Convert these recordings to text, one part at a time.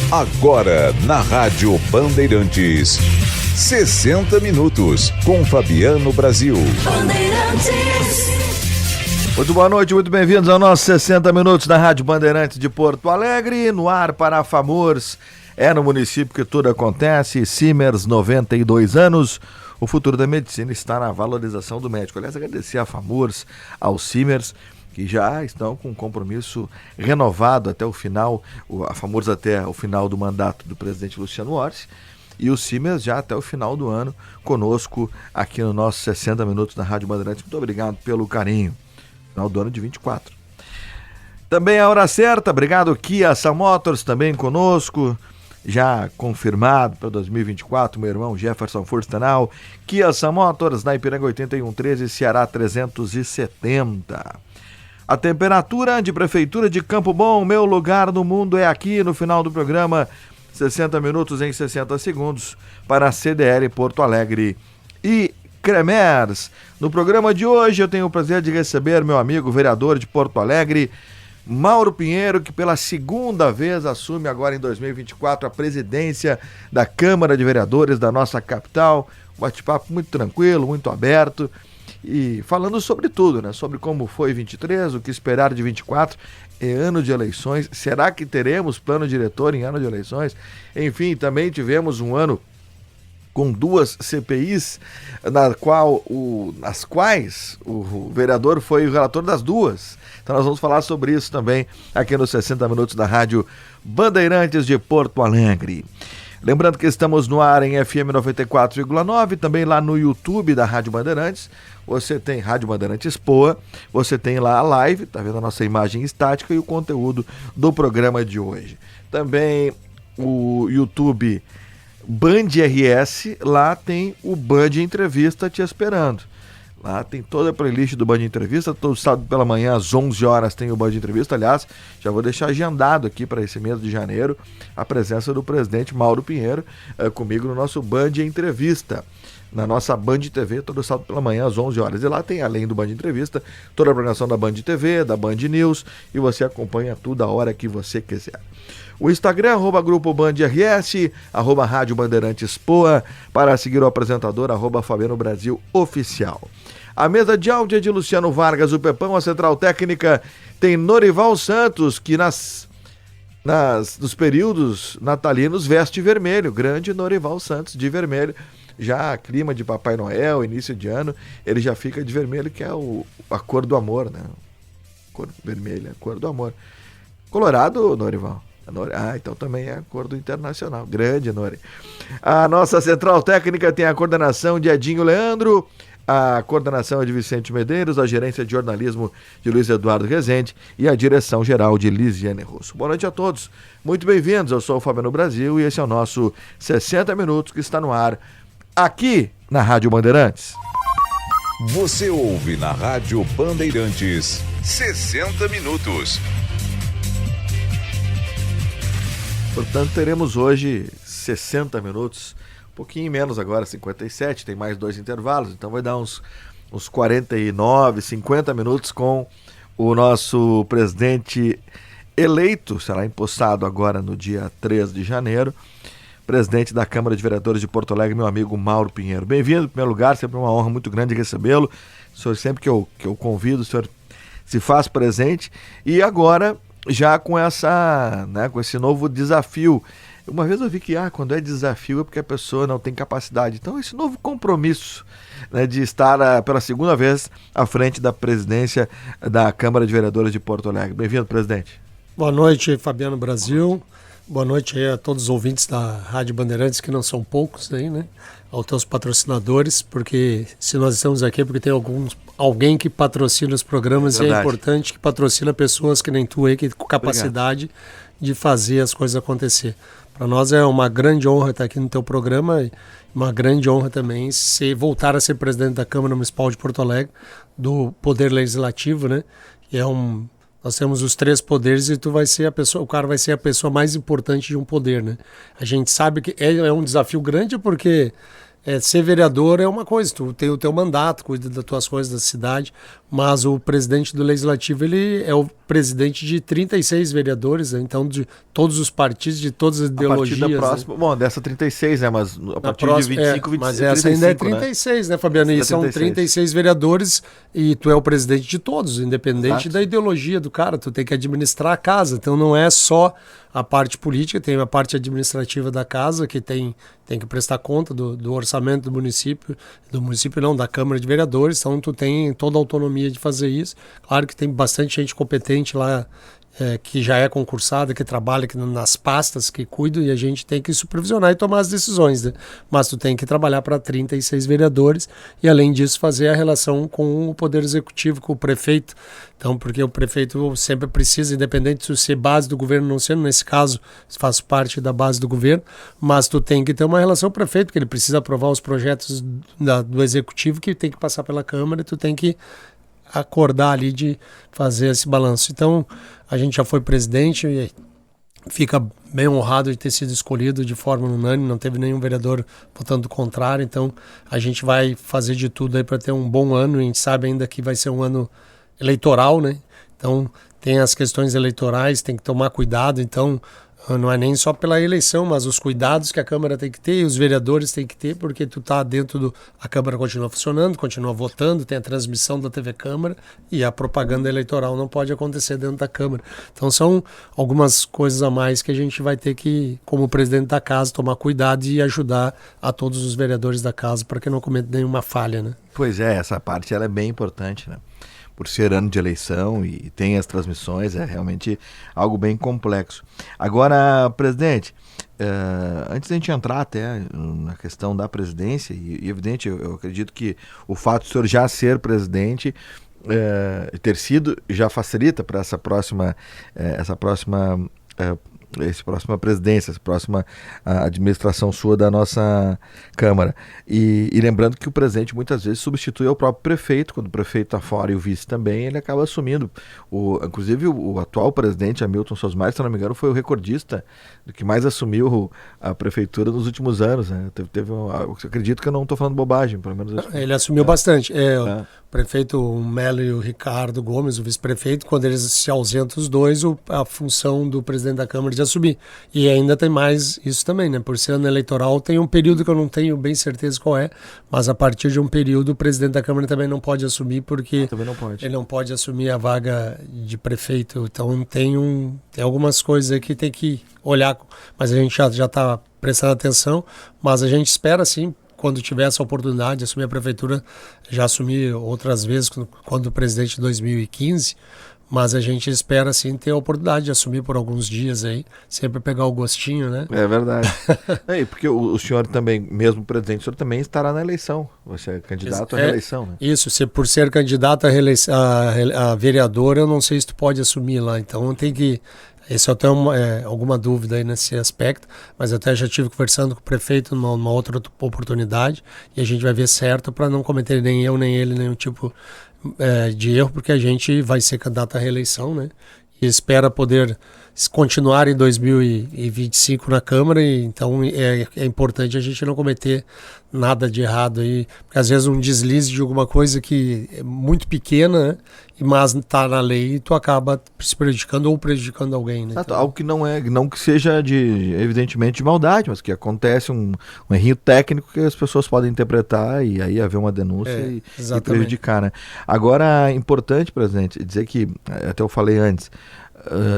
Agora, na Rádio Bandeirantes, 60 Minutos, com Fabiano Brasil. Muito boa noite, muito bem-vindos ao nosso 60 Minutos da Rádio Bandeirantes de Porto Alegre, no ar para a FAMURS. É no município que tudo acontece. Simers, 92 anos. O futuro da medicina está na valorização do médico. Aliás, agradecer a FAMURS, aos Simers, que já estão com um compromisso renovado até o final, a FAMURS até o final do mandato do presidente Luciano Orsi, e o Simers já até o final do ano, conosco aqui no nosso 60 Minutos da Rádio Bandeirantes. Muito obrigado pelo carinho. Final do ano de 24. Também a hora certa, obrigado Kia Sam Motors, também conosco, já confirmado para 2024, meu irmão Jefferson Furstenau. Kia Sam Motors, na Ipiranga 8113, Ceará 370. A temperatura de Prefeitura de Campo Bom, meu lugar no mundo é aqui, no final do programa, 60 minutos em 60 segundos, para a CDL Porto Alegre e Cremers. No programa de hoje eu tenho o prazer de receber meu amigo vereador de Porto Alegre, Mauro Pinheiro, que pela segunda vez assume agora em 2024 a presidência da Câmara de Vereadores da nossa capital. Um bate-papo muito tranquilo, muito aberto. E falando sobre tudo, né? Sobre como foi 23, o que esperar de 24, é ano de eleições. Será que teremos plano diretor em ano de eleições? Enfim, também tivemos um ano com duas CPIs, nas quais o vereador foi o relator das duas. Então nós vamos falar sobre isso também aqui nos 60 Minutos da Rádio Bandeirantes de Porto Alegre. Lembrando que estamos no ar em FM 94,9, também lá no YouTube da Rádio Bandeirantes. Você tem Rádio Bandeirantes Poa, você tem lá a live, tá vendo a nossa imagem estática e o conteúdo do programa de hoje. Também o YouTube Band RS, lá tem o Band Entrevista te esperando. Lá tem toda a playlist do Band Entrevista, todo sábado pela manhã às 11 horas tem o Band Entrevista. Aliás, já vou deixar agendado aqui para esse mês de janeiro a presença do presidente Mauro Pinheiro comigo no nosso Band Entrevista, na nossa Band TV, todo sábado pela manhã às 11 horas. E lá tem, além do Band Entrevista, toda a programação da Band TV, da Band News, e você acompanha tudo a hora que você quiser. O Instagram, @Grupo Band RS, @Rádio Bandeirantes Poa, para seguir o apresentador, @Fabiano Brasil Oficial. A mesa de áudio é de Luciano Vargas, o Pepão. A central técnica tem Norival Santos, que nos períodos natalinos veste vermelho. Grande Norival Santos de vermelho. Já clima de Papai Noel, início de ano, ele já fica de vermelho, que é a cor do amor, né? Cor vermelha, a cor do amor. Colorado, Norival? Então também é a cor do Internacional. Grande, Nori. A nossa central técnica tem a coordenação de Edinho Leandro, a coordenação é de Vicente Medeiros, a gerência de jornalismo de Luiz Eduardo Rezende e a direção geral de Lisiane Russo. Boa noite a todos, muito bem-vindos. Eu sou o Fabiano Brasil e esse é o nosso 60 Minutos que está no ar aqui na Rádio Bandeirantes. Você ouve na Rádio Bandeirantes 60 Minutos. Portanto, teremos hoje 60 minutos, um pouquinho menos agora, 57, tem mais 2 intervalos, então vai dar uns 49, 50 minutos com o nosso presidente eleito, será empossado agora no dia 3 de janeiro, presidente da Câmara de Vereadores de Porto Alegre, meu amigo Mauro Pinheiro. Bem-vindo, em primeiro lugar, sempre uma honra muito grande recebê-lo. O senhor, sempre que eu convido, o senhor se faz presente. E agora, já com com esse novo desafio. Uma vez eu vi que quando é desafio é porque a pessoa não tem capacidade. Então, esse novo compromisso, né, de estar pela segunda vez à frente da presidência da Câmara de Vereadores de Porto Alegre. Bem-vindo, presidente. Boa noite, Fabiano Brasil. Boa noite aí a todos os ouvintes da Rádio Bandeirantes, que não são poucos aí, né? Aos teus patrocinadores, porque se nós estamos aqui é porque tem alguém que patrocina os programas. Verdade. E é importante que patrocina pessoas que nem tu aí, que com capacidade de fazer as coisas acontecer. Para nós é uma grande honra estar aqui no teu programa e uma grande honra também voltar a ser presidente da Câmara Municipal de Porto Alegre, do Poder Legislativo, né? Que nós temos os 3 poderes e o cara vai ser a pessoa mais importante de um poder, né? A gente sabe que é um desafio grande porque ser vereador é uma coisa, tu tem o teu mandato, cuida das tuas coisas da cidade, mas o presidente do Legislativo, ele é o presidente de 36 vereadores, né? Então de todos os partidos, de todas as ideologias. A partir da próxima, né? Bom, dessa 36, né? Mas a partir próxima, de 25, 26, mas essa 35, ainda é 36, né, Fabiano? E são 36 vereadores e tu é o presidente de todos, independente da ideologia do cara, tu tem que administrar a casa, então não é só a parte política, tem a parte administrativa da casa, que tem que prestar conta do orçamento do município não, da Câmara de Vereadores, então tu tem toda a autonomia de fazer isso. Claro que tem bastante gente competente lá, que já é concursada, que trabalha nas pastas, que cuida, e a gente tem que supervisionar e tomar as decisões, né? Mas tu tem que trabalhar para 36 vereadores e, além disso, fazer a relação com o Poder Executivo, com o prefeito. Então, porque o prefeito sempre precisa, independente de ser base do governo, não sendo, nesse caso, faz parte da base do governo, mas tu tem que ter uma relação com o prefeito, porque ele precisa aprovar os projetos do Executivo, que tem que passar pela Câmara, e tu tem que acordar ali de fazer esse balanço. Então, a gente já foi presidente e fica bem honrado de ter sido escolhido de forma unânime, não teve nenhum vereador votando do contrário, então a gente vai fazer de tudo aí para ter um bom ano, e a gente sabe ainda que vai ser um ano eleitoral, né? Então tem as questões eleitorais, tem que tomar cuidado, então não é nem só pela eleição, mas os cuidados que a Câmara tem que ter e os vereadores têm que ter, porque tu tá dentro a Câmara continua funcionando, continua votando, tem a transmissão da TV Câmara e a propaganda eleitoral não pode acontecer dentro da Câmara. Então são algumas coisas a mais que a gente vai ter que, como presidente da casa, tomar cuidado e ajudar a todos os vereadores da casa para que não cometam nenhuma falha, né? Pois é, essa parte ela é bem importante, né? Por ser ano de eleição e tem as transmissões, é realmente algo bem complexo. Agora, presidente, antes da gente entrar até na questão da presidência, e evidente, eu acredito que o fato de o senhor já ser presidente, ter sido, já facilita para essa próxima presidência, essa próxima administração sua da nossa Câmara. E lembrando que o presidente muitas vezes substitui o próprio prefeito, quando o prefeito está fora e o vice também, ele acaba assumindo. Inclusive o atual presidente, Hamilton Sosmar, se não me engano, foi o recordista do que mais assumiu a prefeitura nos últimos anos, né? Eu acredito que eu não estou falando bobagem, pelo menos. Ele assumiu bastante. O prefeito Melo e o Ricardo Gomes, o vice-prefeito, quando eles se ausentam os dois, a função do presidente da Câmara de assumir. E ainda tem mais isso também, né? Por ser ano eleitoral, tem um período que eu não tenho bem certeza qual é, mas a partir de um período o presidente da Câmara também não pode assumir, porque ele não pode assumir a vaga de prefeito. Então tem algumas coisas aí que tem que olhar, mas a gente já está prestando atenção, mas a gente espera sim, quando tiver essa oportunidade de assumir a prefeitura. Já assumi outras vezes quando presidente em 2015, mas a gente espera sim ter a oportunidade de assumir por alguns dias aí, sempre pegar o gostinho, né? É verdade. Porque o senhor também, mesmo presidente, o senhor também estará na eleição. Você é candidato à reeleição, né? Isso, por ser candidato a vereador, eu não sei se tu pode assumir lá, então tem que... Esse eu tenho alguma dúvida aí nesse aspecto, mas até já estive conversando com o prefeito numa outra oportunidade, e a gente vai ver certo para não cometer nem eu nem ele nenhum tipo de erro, porque a gente vai ser candidato à reeleição, né? E espera poder continuar em 2025 na Câmara, e então é importante a gente não cometer nada de errado aí, porque às vezes um deslize de alguma coisa que é muito pequena, né? Mas está na lei e tu acaba se prejudicando ou prejudicando alguém, né? Então... Algo que não que seja evidentemente de maldade, mas que acontece um errinho técnico que as pessoas podem interpretar e aí haver uma denúncia e prejudicar, né? Agora, é importante, presidente, dizer que, até eu falei antes,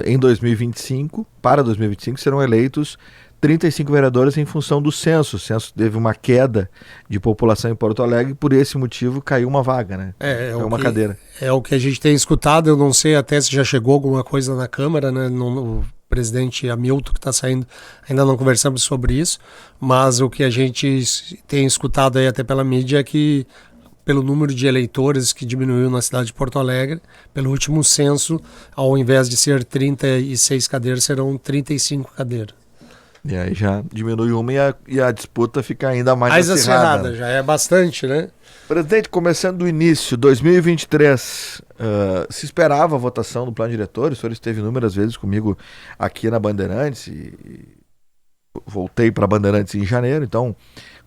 em 2025, para 2025, serão eleitos 35 vereadores em função do censo. O censo teve uma queda de população em Porto Alegre e por esse motivo caiu uma vaga, né? Uma cadeira. É o que a gente tem escutado, eu não sei até se já chegou alguma coisa na Câmara, né? O presidente Hamilton que está saindo, ainda não conversamos sobre isso, mas o que a gente tem escutado aí até pela mídia é que pelo número de eleitores que diminuiu na cidade de Porto Alegre, pelo último censo, ao invés de ser 36 cadeiras, serão 35 cadeiras. E aí já diminui uma e a disputa fica ainda mais acirrada. Já é bastante, né? Presidente, começando do início, 2023, se esperava a votação do plano diretor, o senhor esteve inúmeras vezes comigo aqui na Bandeirantes voltei para Bandeirantes em janeiro, então,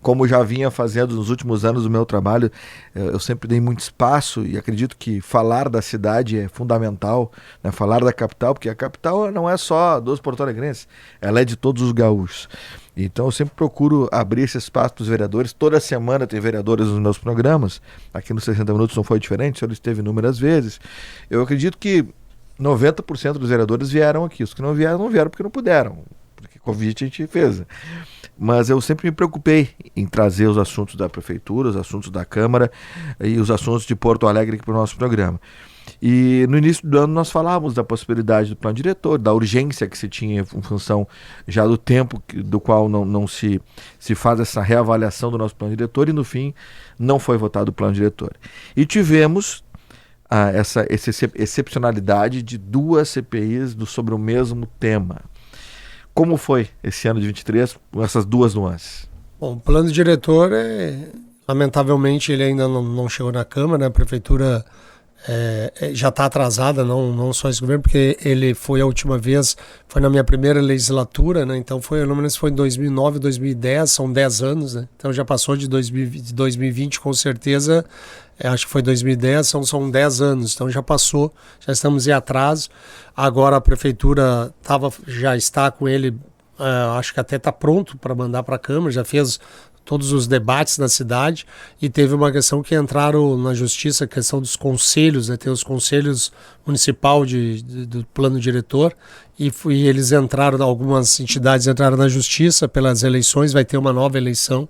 como já vinha fazendo nos últimos anos o meu trabalho, eu sempre dei muito espaço e acredito que falar da cidade é fundamental, né? Falar da capital, porque a capital não é só dos porto-alegrenses, ela é de todos os gaúchos. Então eu sempre procuro abrir esse espaço para os vereadores. Toda semana tem vereadores nos meus programas, aqui nos 60 Minutos não foi diferente, o senhor esteve inúmeras vezes. Eu acredito que 90% dos vereadores vieram aqui, os que não vieram porque não puderam, porque convite a gente fez. Mas eu sempre me preocupei em trazer os assuntos da prefeitura, os assuntos da Câmara e os assuntos de Porto Alegre aqui para o nosso programa. E no início do ano nós falávamos da possibilidade do plano diretor, da urgência que se tinha em função já do tempo do qual não se faz essa reavaliação do nosso plano diretor, e no fim não foi votado o plano diretor. E tivemos essa excepcionalidade de 2 CPIs sobre o mesmo tema. Como foi esse ano de 23 com essas 2 nuances? Bom, o plano diretor, lamentavelmente, ele ainda não chegou na Câmara, né? A Prefeitura já está atrasada, não só esse governo, porque ele foi a última vez, foi na minha primeira legislatura, né? Então eu não me lembro se foi em 2009, 2010, são 10 anos, né? Então já passou de 2020 com certeza, acho que foi 2010, são 10 anos, então já passou, já estamos em atraso. Agora a Prefeitura já está com ele, acho que até está pronto para mandar para a Câmara, já fez todos os debates na cidade, e teve uma questão que entraram na Justiça, a questão dos conselhos, né? Tem os conselhos municipal do plano diretor, e eles entraram, algumas entidades entraram na Justiça pelas eleições, vai ter uma nova eleição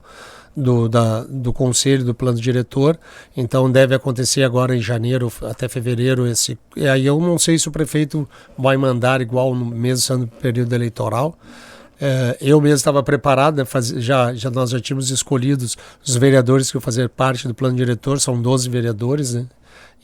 do conselho do plano diretor, então deve acontecer agora em janeiro até fevereiro e aí eu não sei se o prefeito vai mandar igual no mesmo sendo período eleitoral. Eu mesmo estava preparado, né, nós já tínhamos escolhido os vereadores que iam fazer parte do plano diretor, são 12 vereadores, né?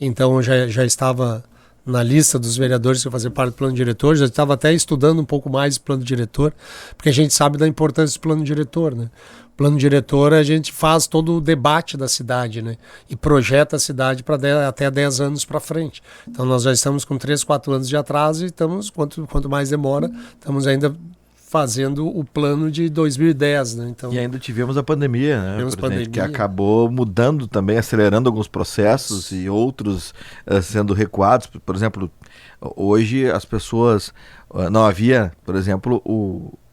Então eu já estava na lista dos vereadores que iam fazer parte do plano diretor, já estava até estudando um pouco mais o plano diretor, porque a gente sabe da importância do plano diretor, né? O plano diretor, a gente faz todo o debate da cidade, né? E projeta a cidade para até 10 anos para frente. Então nós já estamos com 3, 4 anos de atraso e estamos, quanto mais demora, estamos ainda fazendo o plano de 2010, né? Então, e ainda tivemos a pandemia, né, tivemos pandemia, que acabou mudando também, acelerando alguns processos e outros sendo recuados. Por exemplo, hoje as pessoas, não havia, por exemplo,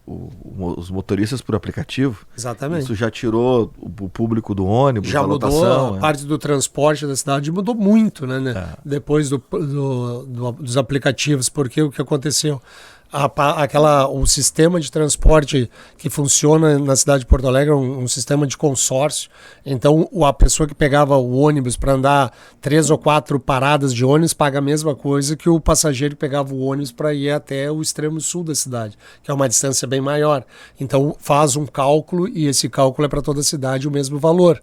os motoristas por aplicativo. Exatamente. Isso já tirou o público do ônibus, já da mudou lotação. A parte do transporte da cidade, mudou muito, né? Depois dos aplicativos, porque o que aconteceu? O sistema de transporte que funciona na cidade de Porto Alegre é um sistema de consórcio. Então a pessoa que pegava o ônibus para andar 3 ou 4 paradas de ônibus paga a mesma coisa que o passageiro que pegava o ônibus para ir até o extremo sul da cidade, que é uma distância bem maior. Então faz um cálculo e esse cálculo é para toda a cidade o mesmo valor.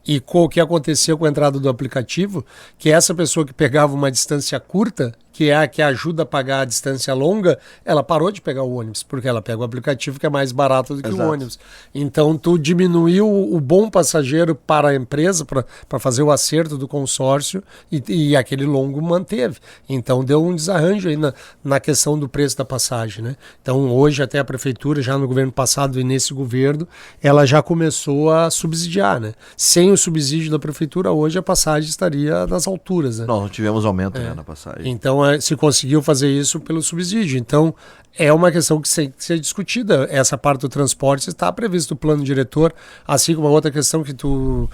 E o que aconteceu com a entrada do aplicativo, que essa pessoa que pegava uma distância curta, que é a que ajuda a pagar a distância longa, ela parou de pegar o ônibus, porque ela pega o aplicativo que é mais barato do que o ônibus. Então tu diminuiu o bom passageiro para a empresa, para fazer o acerto do consórcio, e aquele longo manteve. Então deu um desarranjo aí na questão do preço da passagem, né? Então hoje até a prefeitura, já no governo passado e nesse governo, ela já começou a subsidiar, né? Sem o subsídio da prefeitura, hoje a passagem estaria nas alturas, né? Nós não tivemos aumento, né, na passagem. Então se conseguiu fazer isso pelo subsídio. Então é uma questão que tem que ser discutida. Essa parte do transporte está previsto no plano diretor, assim como a outra questão que tu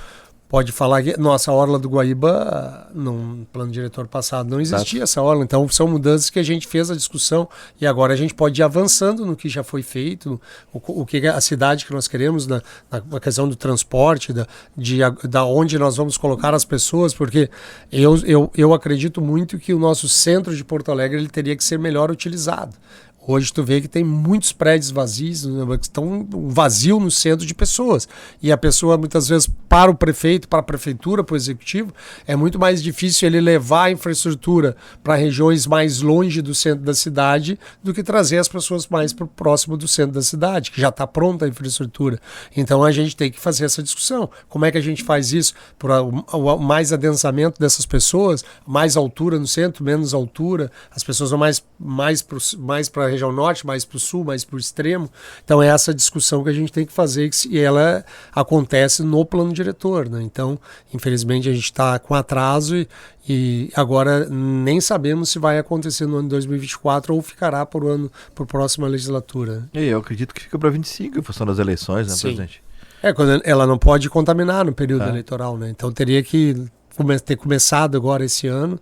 pode falar que nossa orla do Guaíba, no plano diretor passado, não existia essa orla. Então são mudanças que a gente fez a discussão e agora a gente pode ir avançando no que já foi feito, o que a cidade que nós queremos, na questão do transporte, da onde nós vamos colocar as pessoas, porque eu acredito muito que o nosso centro de Porto Alegre ele teria que ser melhor utilizado. Hoje tu vê que tem muitos prédios vazios, que estão vazio no centro de pessoas. E a pessoa, muitas vezes, para o prefeito, para a prefeitura, para o executivo, é muito mais difícil ele levar a infraestrutura para regiões mais longe do centro da cidade do que trazer as pessoas mais para o próximo do centro da cidade, que já está pronta a infraestrutura. Então a gente tem que fazer essa discussão. Como é que a gente faz isso? Por mais adensamento dessas pessoas, mais altura no centro, menos altura, as pessoas vão mais para a região norte, mais para o sul, mais para o extremo. Então é essa discussão que a gente tem que fazer e ela acontece no plano diretor, né? Então, infelizmente, a gente está com atraso e agora nem sabemos se vai acontecer no ano de 2024 ou ficará por próxima legislatura. E eu acredito que fica para 25 em função das eleições, né, Sim. presidente? Quando ela não pode contaminar no período eleitoral, né? Então teria que ter começado agora esse ano,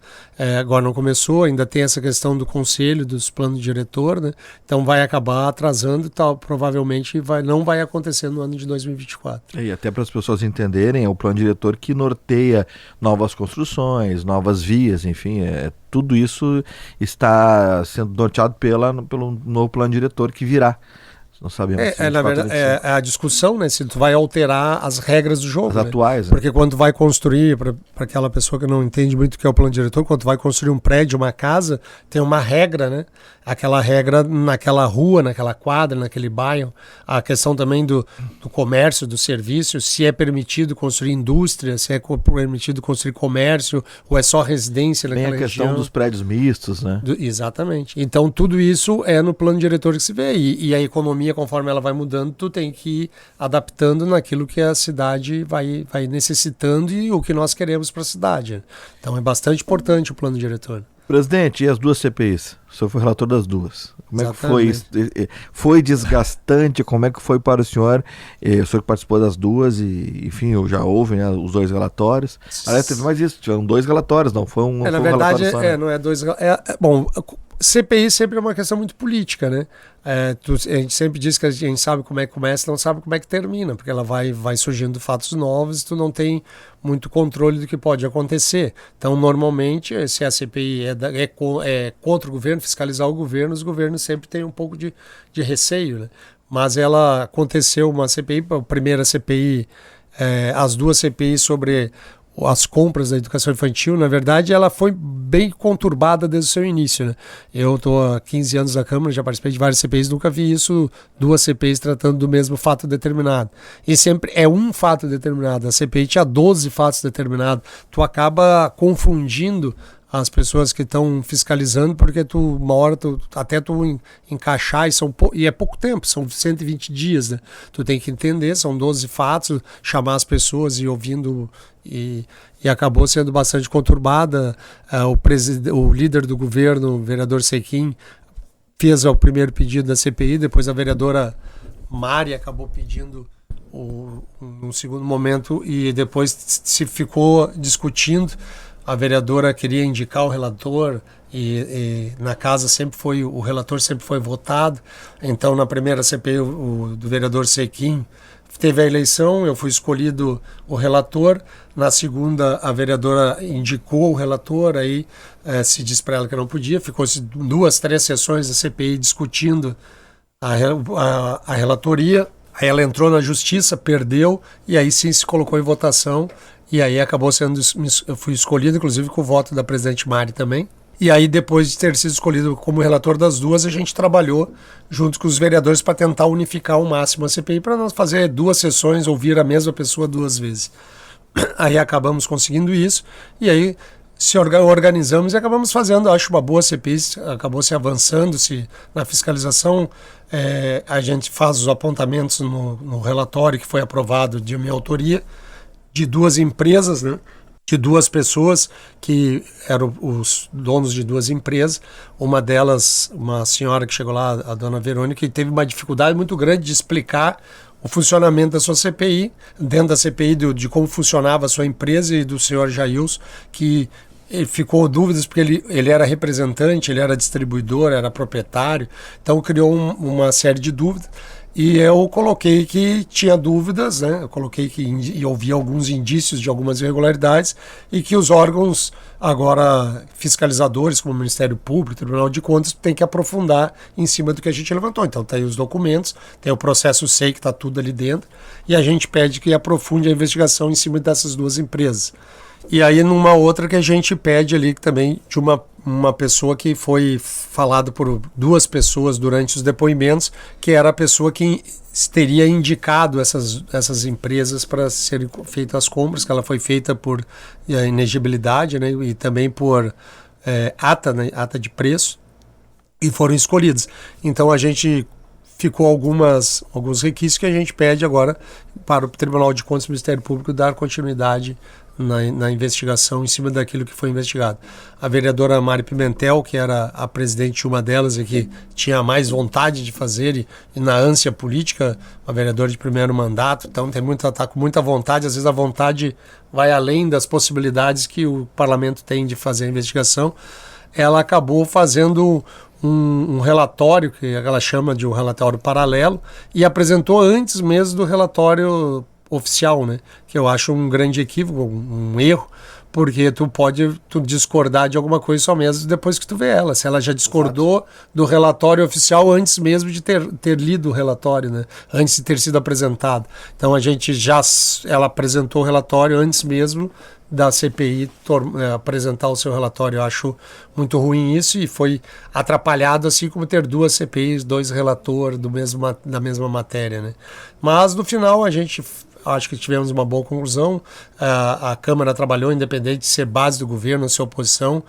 agora não começou, ainda tem essa questão do conselho, dos planos de diretor, né? Então vai acabar atrasando e tal, provavelmente não vai acontecer no ano de 2024. E até para as pessoas entenderem, é o plano diretor que norteia novas construções, novas vias, enfim, tudo isso está sendo norteado pelo novo plano diretor que virá. Não sabemos. Na verdade, é a discussão, né? Se tu vai alterar as regras do jogo. As né? atuais. Porque quando tu vai construir, para aquela pessoa que não entende muito o que é o plano diretor, quando tu vai construir um prédio, uma casa, tem uma regra, né? Aquela regra naquela rua, naquela quadra, naquele bairro. A questão também do comércio, do serviço, se é permitido construir indústria, se é permitido construir comércio, ou é só residência naquela região. Tem a questão dos prédios mistos, né? Exatamente. Então tudo isso é no plano diretor que se vê. E a economia, conforme ela vai mudando, tu tem que ir adaptando naquilo que a cidade vai necessitando e o que nós queremos para a cidade. Então é bastante importante o plano diretor. Presidente, e as duas CPIs? O senhor foi relator das duas. Como é que foi isso? Foi desgastante? Como é que foi para o senhor? O senhor que participou das duas e, enfim, já houve, né, os dois relatórios. Aliás, teve mais isso, tiveram 2 relatórios, não foi um na foi verdade, relatório só, né? não é 2... bom, CPI sempre é uma questão muito política, né? A gente sempre diz que a gente sabe como é que começa, não sabe como é que termina, porque ela vai surgindo fatos novos e tu não tem muito controle do que pode acontecer. Então, normalmente, se a CPI é contra o governo, fiscalizar o governo, os governos sempre têm um pouco de receio, né? Mas ela aconteceu uma CPI, a primeira CPI, as duas CPIs sobre as compras da educação infantil, na verdade, ela foi bem conturbada desde o seu início, né? Eu estou há 15 anos na Câmara, já participei de várias CPIs, nunca vi isso, 2 CPIs tratando do mesmo fato determinado. E sempre é um fato determinado. A CPI tinha 12 fatos determinados. Tu acaba confundindo as pessoas que estão fiscalizando, porque uma hora até tu encaixar, e é pouco tempo, são 120 dias, né? Tu tem que entender, são 12 fatos, chamar as pessoas e ouvindo, e acabou sendo bastante conturbada. O líder do governo, o vereador Sequim, fez o primeiro pedido da CPI, depois a vereadora Mari acabou pedindo num segundo momento, e depois se ficou discutindo. A vereadora queria indicar o relator e na casa o relator sempre foi votado. Então, na primeira CPI, do vereador Sequim, teve a eleição, eu fui escolhido o relator. Na segunda, a vereadora indicou o relator, aí se disse para ela que não podia. Ficou-se 2, 3 sessões da CPI discutindo a relatoria. Aí ela entrou na justiça, perdeu, e aí sim se colocou em votação. E aí acabou eu fui escolhido, inclusive com o voto da presidente Mari também. E aí, depois de ter sido escolhido como relator das duas, a gente trabalhou junto com os vereadores para tentar unificar ao máximo a CPI, para não fazer 2 sessões, ouvir a mesma pessoa 2 vezes. Aí acabamos conseguindo isso, e aí se organizamos e acabamos fazendo, acho, uma boa CPI, acabou se avançando na fiscalização. A gente faz os apontamentos no relatório que foi aprovado de minha autoria, de 2 empresas, né? De 2 pessoas que eram os donos de 2 empresas. Uma delas, uma senhora que chegou lá, a dona Verônica, que teve uma dificuldade muito grande de explicar o funcionamento da sua CPI, dentro da CPI de como funcionava a sua empresa, e do senhor Jails, que ele ficou dúvidas porque ele era representante, ele era distribuidor, era proprietário, então criou uma série de dúvidas. E eu coloquei que tinha dúvidas, né? Eu coloquei que havia alguns indícios de algumas irregularidades e que os órgãos agora fiscalizadores, como o Ministério Público, o Tribunal de Contas, têm que aprofundar em cima do que a gente levantou. Então tem os documentos, tem o processo SEI que está tudo ali dentro, e a gente pede que aprofunde a investigação em cima dessas 2 empresas. E aí numa outra que a gente pede ali também de uma pessoa que foi falado por 2 pessoas durante os depoimentos, que era a pessoa que teria indicado essas empresas para serem feitas as compras, que ela foi feita por inegibilidade, né, e também por ata, né, ata de preço. e foram escolhidos. Então a gente ficou alguns requisitos que a gente pede agora para o Tribunal de Contas e o Ministério Público dar continuidade na investigação em cima daquilo que foi investigado. A vereadora Mari Pimentel, que era a presidente de uma delas e que tinha mais vontade de fazer e na ânsia política, uma vereadora de primeiro mandato, então tá com muita vontade, às vezes a vontade vai além das possibilidades que o parlamento tem de fazer a investigação. Ela acabou fazendo um relatório, que ela chama de um relatório paralelo, e apresentou antes mesmo do relatório oficial, né? Que eu acho um grande equívoco, um erro, porque tu discordar de alguma coisa só mesmo depois que tu vê ela. Se ela já discordou do relatório oficial antes mesmo de ter lido o relatório, né? Antes de ter sido apresentado. Então ela apresentou o relatório antes mesmo da CPI apresentar o seu relatório. Eu acho muito ruim isso e foi atrapalhado, assim como ter duas CPIs, dois relatores da mesma matéria, né? Mas no final acho que tivemos uma boa conclusão. A Câmara trabalhou, independente de ser base do governo ou ser oposição,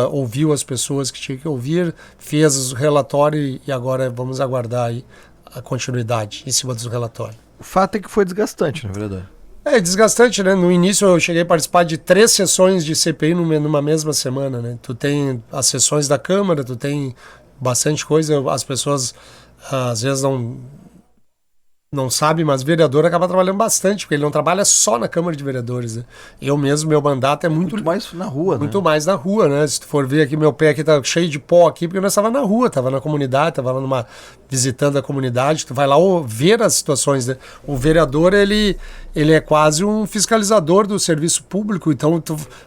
ouviu as pessoas que tinha que ouvir, fez o relatório e agora vamos aguardar aí a continuidade em cima do relatório. O fato é que foi desgastante, na verdade. É desgastante, né? No início eu cheguei a participar de 3 sessões de CPI numa mesma semana, né? Tu tem as sessões da Câmara, tu tem bastante coisa, as pessoas às vezes não sabe, mas o vereador acaba trabalhando bastante, porque ele não trabalha só na Câmara de Vereadores, né? Eu mesmo, meu mandato é muito mais na rua, muito mais na rua, né? Se tu for ver aqui, meu pé aqui tá cheio de pó aqui, porque nós estava na rua, estava na comunidade, estava lá visitando a comunidade, tu vai lá ver as situações, né? O vereador, ele é quase um fiscalizador do serviço público, então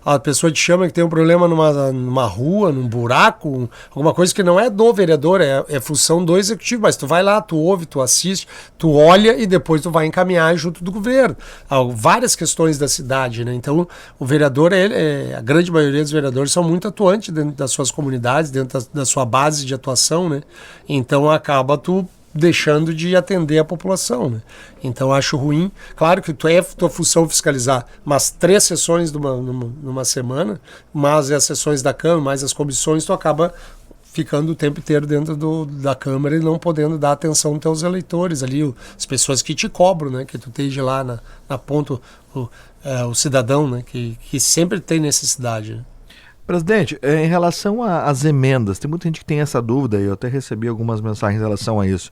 a pessoa te chama que tem um problema numa rua, num buraco, alguma coisa que não é do vereador, é função do executivo, mas tu vai lá, tu ouve, tu assiste, tu olha e depois tu vai encaminhar junto do governo. Há várias questões da cidade, né? Então o vereador, a grande maioria dos vereadores são muito atuantes dentro das suas comunidades, dentro da sua base de atuação, né? Então acaba tu deixando de atender a população, né? Então acho ruim. Claro que tua função fiscalizar, mas 3 sessões numa semana, mas as sessões da Câmara, mais as comissões, tu acaba ficando o tempo inteiro dentro da Câmara e não podendo dar atenção aos teus eleitores ali, as pessoas que te cobram, né? Que tu esteja lá na ponta, o cidadão, né? Que sempre tem necessidade, né? Presidente, em relação às emendas, tem muita gente que tem essa dúvida e eu até recebi algumas mensagens em relação a isso.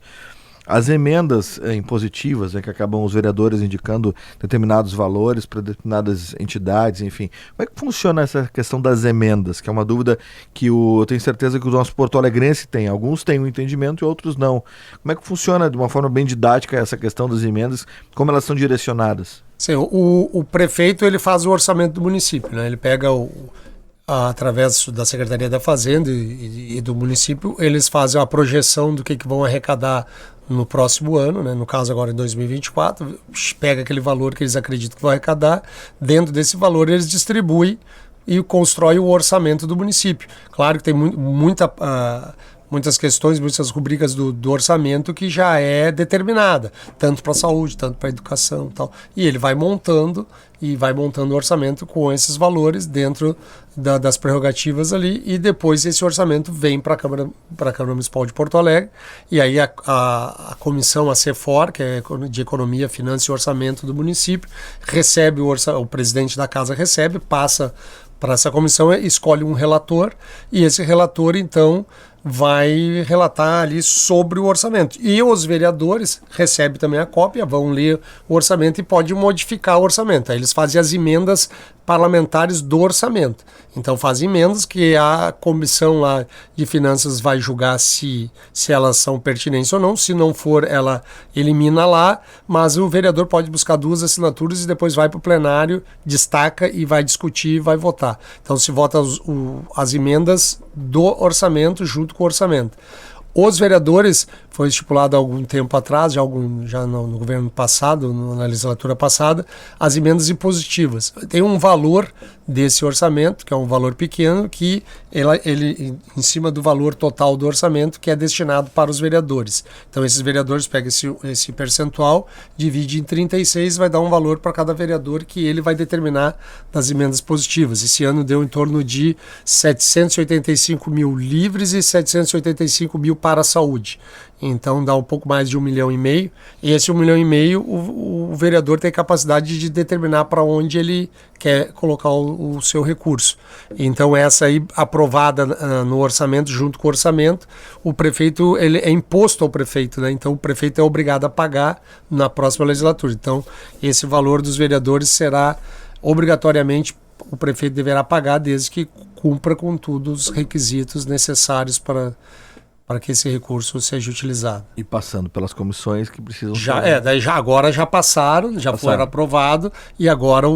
As emendas impositivas, que acabam os vereadores indicando determinados valores para determinadas entidades, enfim. Como é que funciona essa questão das emendas? Que é uma dúvida que eu tenho certeza que o nosso porto-alegrense tem. Alguns têm um entendimento e outros não. Como é que funciona de uma forma bem didática essa questão das emendas? Como elas são direcionadas? Sim, o prefeito ele faz o orçamento do município, né? Ele pega através da Secretaria da Fazenda e do município, eles fazem a projeção do que vão arrecadar no próximo ano, né? No caso agora em 2024, pega aquele valor que eles acreditam que vão arrecadar, dentro desse valor eles distribuem e constroem o orçamento do município. Claro que tem muitas questões, muitas rubricas do orçamento que já é determinada, tanto para a saúde, tanto para a educação e tal. E ele vai montando o orçamento com esses valores dentro das prerrogativas ali, e depois esse orçamento vem para a Câmara Municipal de Porto Alegre, e aí a comissão, a CEFOR, que é de Economia, Finanças e Orçamento do município, recebe o presidente da casa recebe, passa para essa comissão, escolhe um relator, e esse relator, então, vai relatar ali sobre o orçamento. E os vereadores recebem também a cópia, vão ler o orçamento e podem modificar o orçamento. Aí eles fazem as emendas parlamentares do orçamento. Então fazem emendas que a comissão lá de finanças vai julgar se elas são pertinentes ou não. Se não for, ela elimina lá, mas o vereador pode buscar 2 assinaturas e depois vai para o plenário, destaca e vai discutir e vai votar. Então se vota as emendas do orçamento junto com o orçamento. Os vereadores foi estipulado há algum tempo atrás, já no governo passado, na legislatura passada, as emendas impositivas. Tem um valor desse orçamento, que é um valor pequeno, que ele em cima do valor total do orçamento, que é destinado para os vereadores. Então esses vereadores pegam esse percentual, divide em 36, vai dar um valor para cada vereador que ele vai determinar das emendas positivas. Esse ano deu em torno de 785 mil livres e 785 mil para a saúde. Então dá um pouco mais de 1,5 milhão. E esse 1,5 milhão, o vereador tem capacidade de determinar para onde ele quer colocar o seu recurso. Então essa aí, aprovada no orçamento, junto com o orçamento, o prefeito, ele é imposto ao prefeito, né? Então o prefeito é obrigado a pagar na próxima legislatura. Então esse valor dos vereadores será obrigatoriamente, o prefeito deverá pagar desde que cumpra com todos os requisitos necessários para que esse recurso seja utilizado. E passando pelas comissões que precisam... Agora já passaram, foram aprovados, e agora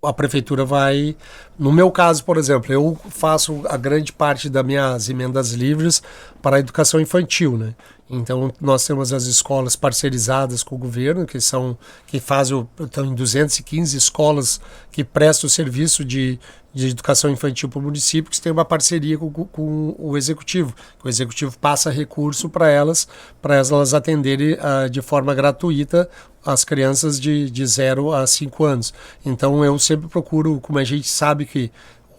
a prefeitura vai... No meu caso, por exemplo, eu faço a grande parte das minhas emendas livres para a educação infantil, né? Então, nós temos as escolas parcerizadas com o governo, estão em 215 escolas que prestam o serviço de educação infantil para o município, que tem uma parceria com o Executivo. O Executivo passa recurso para elas atenderem de forma gratuita as crianças de 0 a 5 anos. Então, eu sempre procuro, como a gente sabe que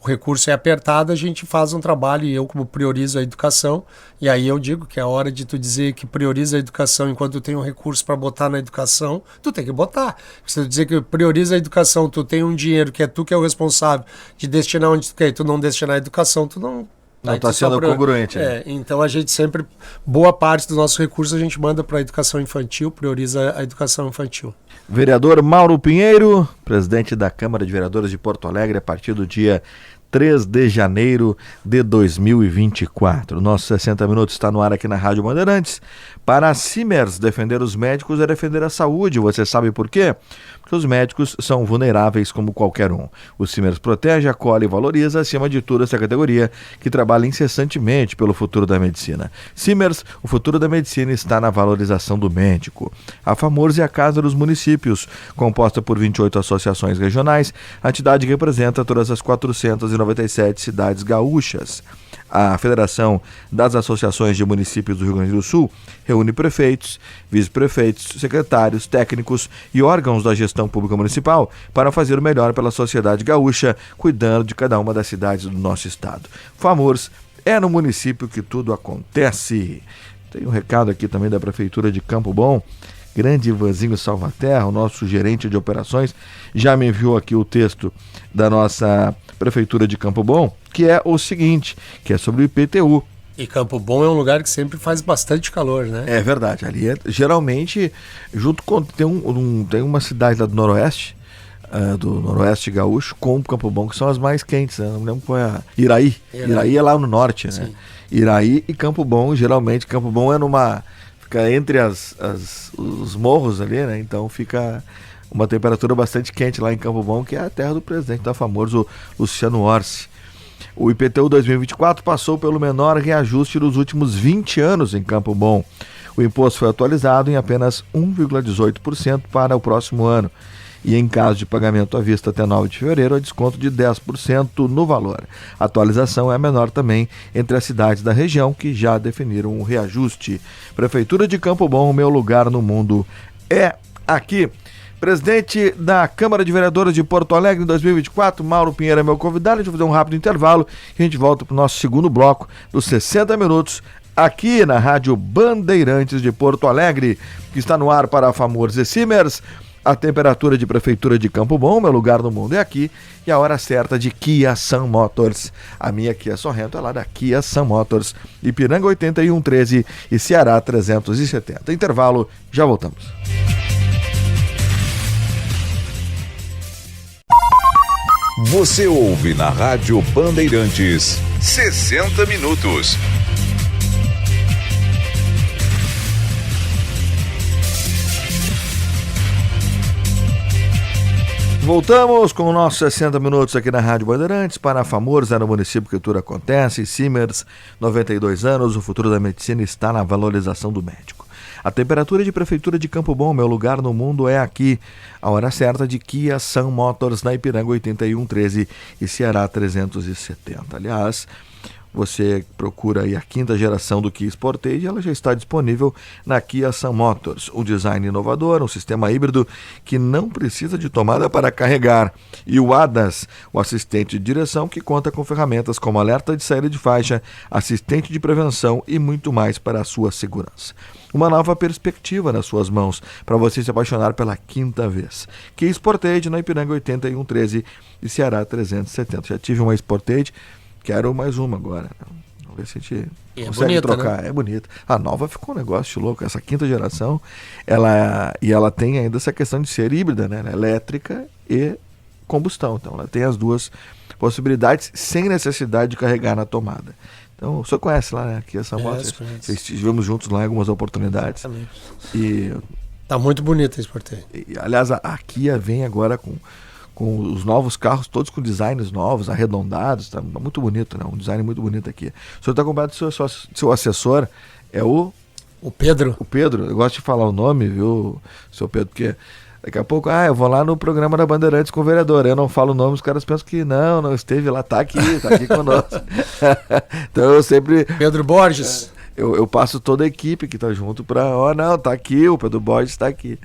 o recurso é apertado, a gente faz um trabalho, e eu como priorizo a educação, e aí eu digo que é a hora de tu dizer que prioriza a educação enquanto tu tem um recurso para botar na educação, tu tem que botar. Se tu dizer que prioriza a educação, tu tem um dinheiro que é tu que é o responsável de destinar onde tu quer, e tu não destinar a educação, tu não... Não está sendo congruente. Então a gente sempre, boa parte do nosso recurso a gente manda para a educação infantil, prioriza a educação infantil. Vereador Mauro Pinheiro, presidente da Câmara de Vereadores de Porto Alegre, a partir do dia 3 de janeiro de 2024. Nosso 60 Minutos está no ar aqui na Rádio Bandeirantes. Para a Simers, defender os médicos é defender a saúde. Você sabe por quê? Porque os médicos são vulneráveis como qualquer um. O Simers protege, acolhe e valoriza, acima de tudo, essa categoria que trabalha incessantemente pelo futuro da medicina. Simers, o futuro da medicina está na valorização do médico. A FAMURS é a Casa dos Municípios, composta por 28 associações regionais, a entidade que representa todas as 497 cidades gaúchas. A Federação das Associações de Municípios do Rio Grande do Sul reúne prefeitos, vice-prefeitos, secretários, técnicos e órgãos da gestão pública municipal para fazer o melhor pela sociedade gaúcha, cuidando de cada uma das cidades do nosso estado. FAMURS é no município que tudo acontece. Tem um recado aqui também da Prefeitura de Campo Bom. Grande Ivanzinho Salvaterra, o nosso gerente de operações, já me enviou aqui o texto da nossa Prefeitura de Campo Bom, que é o seguinte, que é sobre o IPTU. E Campo Bom é um lugar que sempre faz bastante calor, né? É verdade, ali geralmente, junto com, tem uma cidade lá do Noroeste gaúcho, com Campo Bom, que são as mais quentes, né? Não lembro qual é a... Iraí é lá no norte, né? Sim. Iraí e Campo Bom, geralmente Campo Bom é fica entre os morros ali, né? Então fica uma temperatura bastante quente lá em Campo Bom, que é a terra do presidente da FAMURS, o Luciano Orsi. O IPTU 2024 passou pelo menor reajuste dos últimos 20 anos em Campo Bom. O imposto foi atualizado em apenas 1,18% para o próximo ano. E em caso de pagamento à vista até 9 de fevereiro, há desconto de 10% no valor. A atualização é menor também entre as cidades da região, que já definiram o reajuste. Prefeitura de Campo Bom, o meu lugar no mundo é aqui. Presidente da Câmara de Vereadores de Porto Alegre em 2024, Mauro Pinheiro é meu convidado. A gente vai fazer um rápido intervalo e a gente volta para o nosso segundo bloco dos 60 Minutos, aqui na Rádio Bandeirantes de Porto Alegre, que está no ar para a FAMURS e Simers. A temperatura de Prefeitura de Campo Bom, meu lugar no mundo é aqui, e a hora certa de Kia Sun Motors. A minha Kia Sorrento é lá da Kia Sun Motors, Ipiranga 8113 e Ceará 370. Intervalo, já voltamos. Você ouve na Rádio Bandeirantes 60 Minutos. Voltamos com o nosso 60 minutos aqui na Rádio Bandeirantes para FAMURS, no município que tudo acontece. Simers, 92 anos, o futuro da medicina está na valorização do médico. A temperatura de Prefeitura de Campo Bom, meu lugar no mundo é aqui. A hora certa de Kia Sun Motors na Ipiranga 8113 e Ceará 370. Aliás, você procura aí a 5ª geração do Kia Sportage, ela já está disponível na Kia Sun Motors. Um design inovador, um sistema híbrido que não precisa de tomada para carregar. E o ADAS, o assistente de direção, que conta com ferramentas como alerta de saída de faixa, assistente de prevenção e muito mais para a sua segurança. Uma nova perspectiva nas suas mãos, para você se apaixonar pela 5ª vez. Kia Sportage na Ipiranga 8113 e Ceará 370. Já tive uma Sportage, quero mais uma agora. Vamos ver se a gente consegue bonita, trocar. Né? É bonita. A nova ficou um negócio louco. Essa 5ª geração, ela tem ainda essa questão de ser híbrida, né? Elétrica e combustão. Então ela tem as duas possibilidades sem necessidade de carregar na tomada. Então, o senhor conhece lá, né? Aqui a São Paulo. Estivemos juntos lá em algumas oportunidades. Também. E tá muito bonita esse Sportage. Aliás, a Kia vem agora com os novos carros, todos com designs novos, arredondados. Tá muito bonito, né? Um design muito bonito aqui. O senhor está acompanhado do seu assessor, é o Pedro. O Pedro, eu gosto de falar o nome, viu, seu Pedro, porque daqui a pouco, eu vou lá no programa da Bandeirantes com o vereador. Eu não falo o nome, os caras pensam que não esteve lá, tá aqui conosco. Então eu sempre... Pedro Borges. Eu passo toda a equipe que tá junto para, tá aqui, o Pedro Borges está aqui.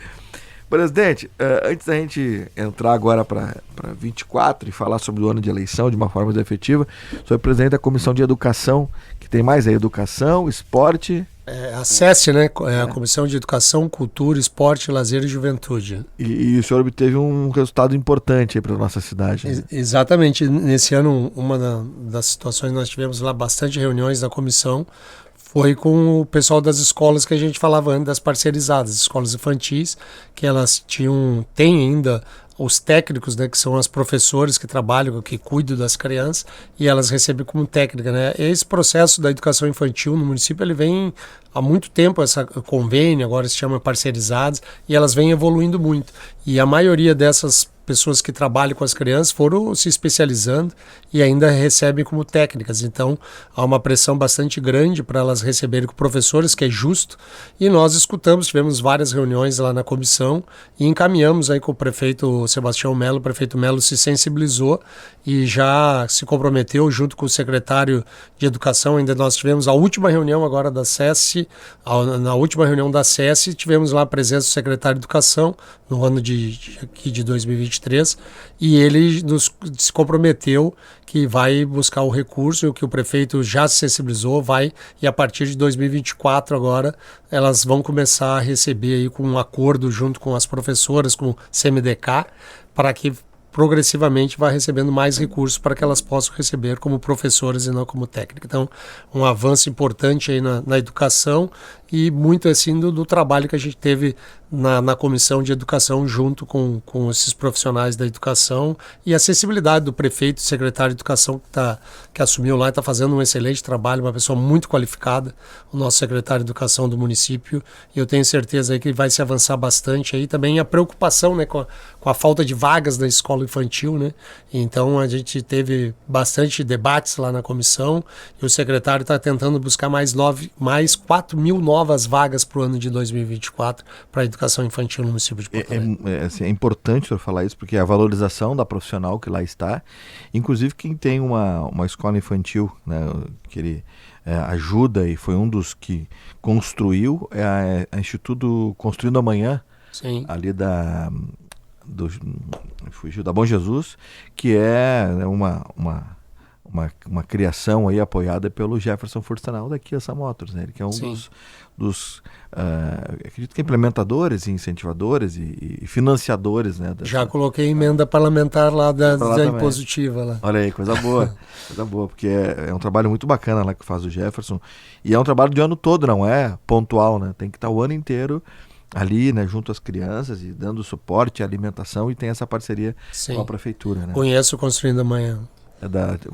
Presidente, antes da gente entrar agora para 24 e falar sobre o ano de eleição de uma forma mais efetiva, o senhor é presidente da Comissão de Educação, que tem mais aí, educação, esporte... A SESC, né? A Comissão de Educação, Cultura, Esporte, Lazer e Juventude. E o senhor obteve um resultado importante aí para a nossa cidade. Né? Exatamente. Nesse ano, uma das situações nós tivemos lá bastante reuniões da comissão, foi com o pessoal das escolas que a gente falava antes, das parceirizadas, escolas infantis, que elas têm ainda os técnicos, né, que são as professores que trabalham, que cuidam das crianças, e elas recebem como técnica, né? Esse processo da educação infantil no município, ele vem há muito tempo, essa convênio, agora se chama parceirizadas, e elas vêm evoluindo muito. E a maioria dessas pessoas que trabalham com as crianças foram se especializando e ainda recebem como técnicas. Então, há uma pressão bastante grande para elas receberem com professores, que é justo. E nós escutamos, tivemos várias reuniões lá na comissão e encaminhamos aí com o prefeito Sebastião Melo. O prefeito Melo se sensibilizou e já se comprometeu junto com o secretário de Educação. Ainda nós tivemos a última reunião agora da SESC. Na última reunião da SESC, tivemos lá a presença do secretário de Educação no ano de 2023, e ele se comprometeu que vai buscar o recurso, que o prefeito já se sensibilizou, e a partir de 2024 agora elas vão começar a receber aí com um acordo junto com as professoras, com o CMDK, para que progressivamente vai recebendo mais recursos para que elas possam receber como professoras e não como técnica. Então, um avanço importante aí na educação, e muito assim do trabalho que a gente teve na Comissão de Educação junto com esses profissionais da educação, e a sensibilidade do prefeito e secretário de Educação que assumiu lá e está fazendo um excelente trabalho, uma pessoa muito qualificada, o nosso secretário de Educação do município, e eu tenho certeza aí que vai se avançar bastante aí. Também a preocupação, né, com a falta de vagas na escola infantil, né? Então a gente teve bastante debates lá na comissão, e o secretário está tentando buscar mais 4 mil novas vagas para o ano de 2024 para a educação infantil no município de Porto Alegre. É importante eu falar isso, porque a valorização da profissional que lá está, inclusive quem tem uma escola infantil, né, que ele ajuda e foi um dos que construiu, é a Instituto Construindo Amanhã. Sim. Ali da Bom Jesus, que é uma criação aí apoiada pelo Jefferson Furstanal da Kia Sun Motors, né? Ele que é um dos acredito que implementadores e incentivadores e financiadores, né? Já coloquei emenda parlamentar lá da impositiva lá. Olha aí, coisa boa, porque é um trabalho muito bacana lá que faz o Jefferson, e é um trabalho de ano todo, não é pontual, né? Tem que estar o ano inteiro ali, né, junto às crianças e dando suporte, alimentação, e tem essa parceria com a prefeitura, né? Conheço Construindo Amanhã.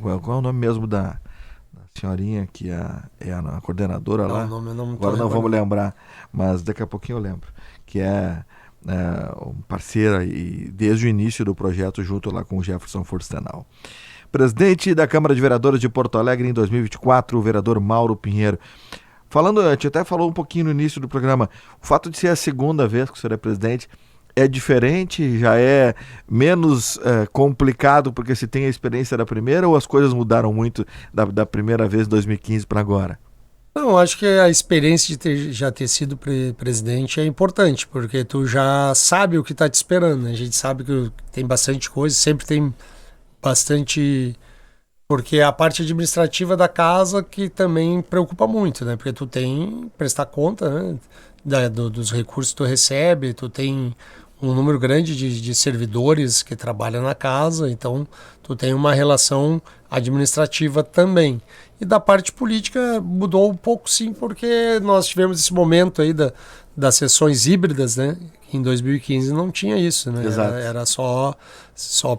Qual é o nome mesmo da senhorinha que é a coordenadora lá? Agora não vamos lembrar, mas daqui a pouquinho eu lembro. Que é parceira e desde o início do projeto junto lá com o Jefferson Furstenau. Presidente da Câmara de Vereadores de Porto Alegre em 2024, o vereador Mauro Pinheiro. A gente até falou um pouquinho no início do programa, o fato de ser a segunda vez que o senhor é presidente é diferente, já é menos complicado porque se tem a experiência da primeira, ou as coisas mudaram muito da primeira vez, 2015 para agora? Não, acho que a experiência de já ter sido presidente é importante, porque tu já sabe o que está te esperando, né? A gente sabe que tem bastante coisa, sempre tem bastante... Porque é a parte administrativa da casa que também preocupa muito, né? Porque tu tem que prestar conta, né? Dos recursos que tu recebe, tu tem um número grande de servidores que trabalham na casa, então tu tem uma relação administrativa também. E da parte política mudou um pouco, sim, porque nós tivemos esse momento aí das sessões híbridas, né? Em 2015 não tinha isso, né? Era só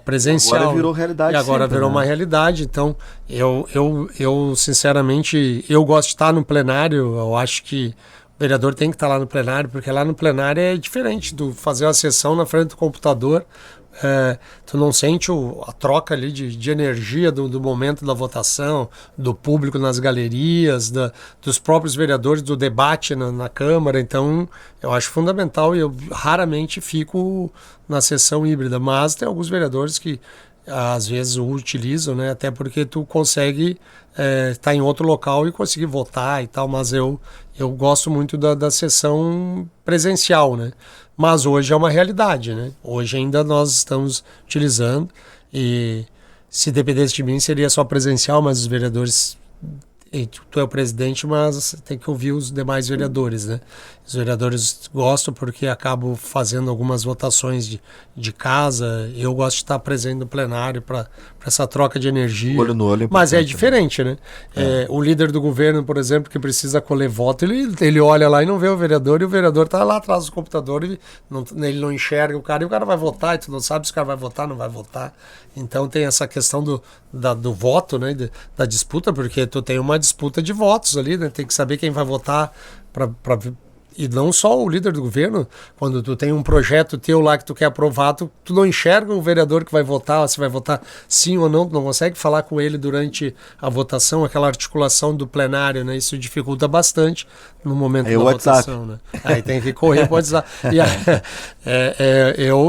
presencial. Agora virou realidade. E agora virou uma realidade. Então, eu sinceramente, eu gosto de estar no plenário. Eu acho que o vereador tem que estar lá no plenário, porque lá no plenário é diferente do fazer uma sessão na frente do computador. Tu não sente a troca ali de energia do momento da votação, do público nas galerias, dos próprios vereadores, do debate na Câmara. Então, eu acho fundamental e eu raramente fico na sessão híbrida, mas tem alguns vereadores que às vezes o utilizam, né? Até porque tu consegue estar em outro local e conseguir votar e tal, mas eu gosto muito da sessão presencial, né? Mas hoje é uma realidade, né? Hoje ainda nós estamos utilizando e se dependesse de mim seria só presencial, mas os vereadores... Tu é o presidente, mas tem que ouvir os demais vereadores, né? Os vereadores gostam porque acabo fazendo algumas votações de casa. Eu gosto de estar presente no plenário para essa troca de energia. Olho no olho. Mas é diferente, né? O líder do governo, por exemplo, que precisa colher voto, ele olha lá e não vê o vereador, e o vereador está lá atrás do computador e ele não enxerga o cara, e o cara vai votar, e tu não sabe se o cara vai votar ou não vai votar. Então tem essa questão do voto, né? Da disputa, porque tu tem uma disputa de votos ali, né? Tem que saber quem vai votar e não só o líder do governo. Quando tu tem um projeto teu lá que tu quer aprovar, tu não enxerga o vereador que vai votar, se vai votar sim ou não, tu não consegue falar com ele durante a votação, aquela articulação do plenário, né? Isso dificulta bastante no momento da votação, né? Aí tem que correr pro WhatsApp.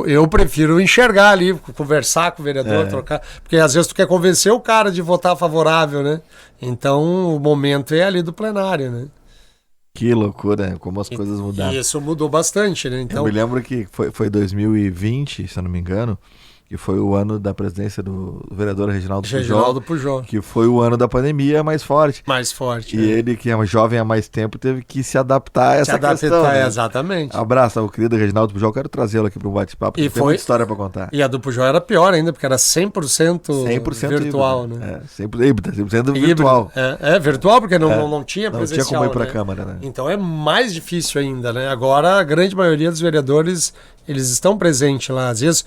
Eu prefiro enxergar ali, conversar com o vereador, trocar, porque às vezes tu quer convencer o cara de votar favorável, né? Então o momento é ali do plenário, né? Que loucura, como as coisas mudaram. E isso mudou bastante, né? Então... Eu me lembro que foi 2020, se eu não me engano, que foi o ano da presidência do vereador Reginaldo Pujol, que foi o ano da pandemia mais forte. E ele, que é jovem há mais tempo, teve que se adaptar a essa questão. Né? Exatamente. Abraço ao querido Reginaldo Pujol, quero trazê-lo aqui para um bate-papo, porque tem muita história para contar. E a do Pujol era pior ainda, porque era 100% virtual, híbrido, né? 100% virtual. Virtual, porque não tinha presencial. Não tinha como ir para a Câmara, né? Então é mais difícil ainda, né? Agora, a grande maioria dos vereadores, eles estão presentes lá. Às vezes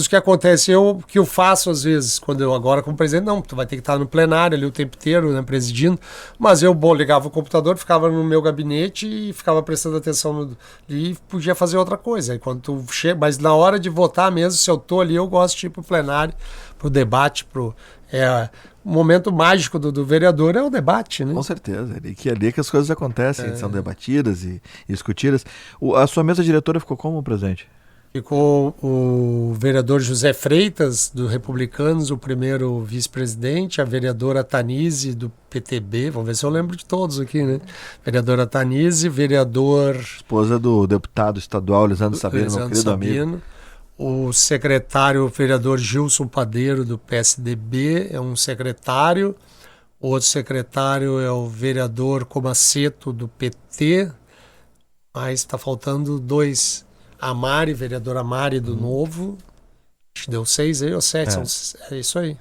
o que acontece, o que eu faço às vezes, quando eu agora como presidente, não, tu vai ter que estar no plenário ali o tempo inteiro, né, presidindo, mas eu ligava o computador, ficava no meu gabinete e ficava prestando atenção e podia fazer outra coisa. Aí quando tu chega, mas na hora de votar mesmo, se eu tô ali, eu gosto de ir pro plenário, pro debate, o momento mágico do vereador é o debate, né? Com certeza, ali que as coisas acontecem, são debatidas e discutidas. A sua mesa diretora ficou como, presidente? Ficou o vereador José Freitas, do Republicanos, o primeiro vice-presidente, a vereadora Tanise, do PTB, vamos ver se eu lembro de todos aqui, né? Vereadora Tanise, esposa do deputado estadual Lisandro Sabino, meu querido amigo. O secretário, o vereador Gilson Padeiro, do PSDB, é um secretário. O outro secretário é o vereador Comaceto, do PT. Mas está faltando 2. A Mari, vereadora Mari, do Novo. Acho que deu 6 aí ou 7. É isso aí.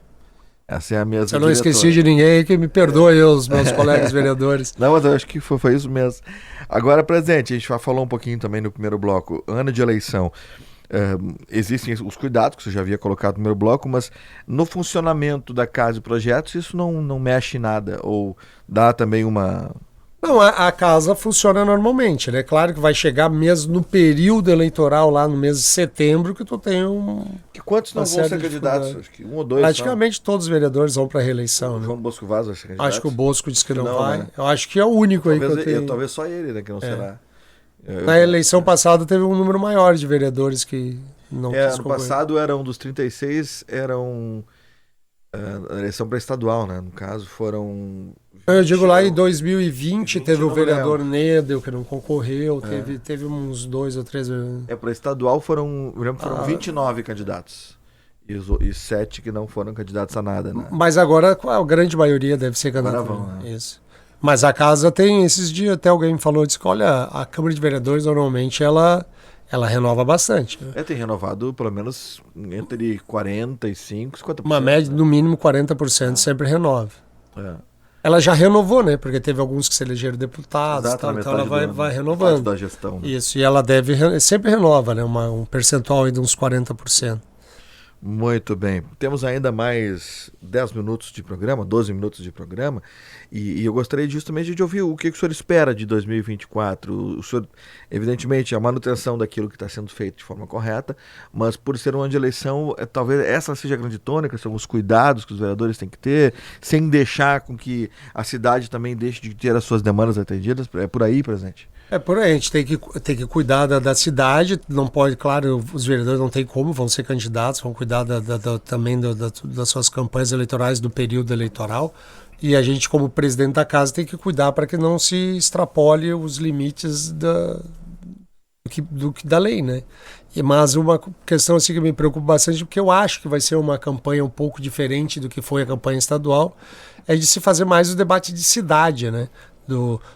Essa é a mesa. Se eu não esqueci de ninguém, que me perdoe os meus colegas vereadores. Não, mas eu acho que foi isso mesmo. Agora, presidente, a gente já falou um pouquinho também no primeiro bloco. Ano de eleição. Existem os cuidados que você já havia colocado no primeiro bloco, mas no funcionamento da Casa de Projetos isso não mexe em nada, ou dá também uma Não, a casa funciona normalmente, né? Claro que vai chegar mesmo no período eleitoral, lá no mês de setembro, que tu tem Quantos não uma vão série ser de candidatos? dificuldades. Acho que um ou dois. Praticamente todos os vereadores vão para a reeleição, O né? João Bosco Vaz vai ser candidato. Acho que o Bosco disse que não Não, vai. né? Eu acho que é o único aí que eu tenho. Talvez só ele, né? Que não será. Na eleição passada teve um número maior de vereadores que não quis Ano concorrer. passado eram dos 36, eram a eleição para estadual, né? No caso, foram. Eu digo lá em 2020 teve o não vereador lembro. Nedel que não concorreu, teve uns 2 ou 3. Para estadual foram 29 candidatos. E 7 que não foram candidatos a nada, né? Mas agora a grande maioria deve ser candidata. Agora vão, né? Isso. Mas a casa tem, esses dias até alguém me falou, disse que olha, a Câmara de Vereadores normalmente ela renova bastante. Né? Tem renovado pelo menos entre 45% e 50%. Uma média, no mínimo 40% sempre renova. É. Ela já renovou, né? Porque teve alguns que se elegeram deputados, Exato, tal, na então ela metade vai do ano, renovando. parte da gestão. Né? Isso, e ela sempre renova, né? Um percentual aí de uns 40%. Muito bem. Temos ainda mais 10 minutos de programa, 12 minutos de programa, e eu gostaria justamente de ouvir o que o senhor espera de 2024. O senhor, evidentemente, a manutenção daquilo que está sendo feito de forma correta, mas por ser um ano de eleição, talvez essa seja a grande tônica, são os cuidados que os vereadores têm que ter, sem deixar com que a cidade também deixe de ter as suas demandas atendidas. É por aí, presidente? É por aí, a gente tem que cuidar da cidade, não pode, claro, os vereadores não tem como, vão ser candidatos, vão cuidar também das suas campanhas eleitorais do período eleitoral, e a gente, como presidente da casa, tem que cuidar para que não se extrapole os limites da lei, né? Mas uma questão assim que me preocupa bastante, porque eu acho que vai ser uma campanha um pouco diferente do que foi a campanha estadual, é de se fazer mais o debate de cidade, né?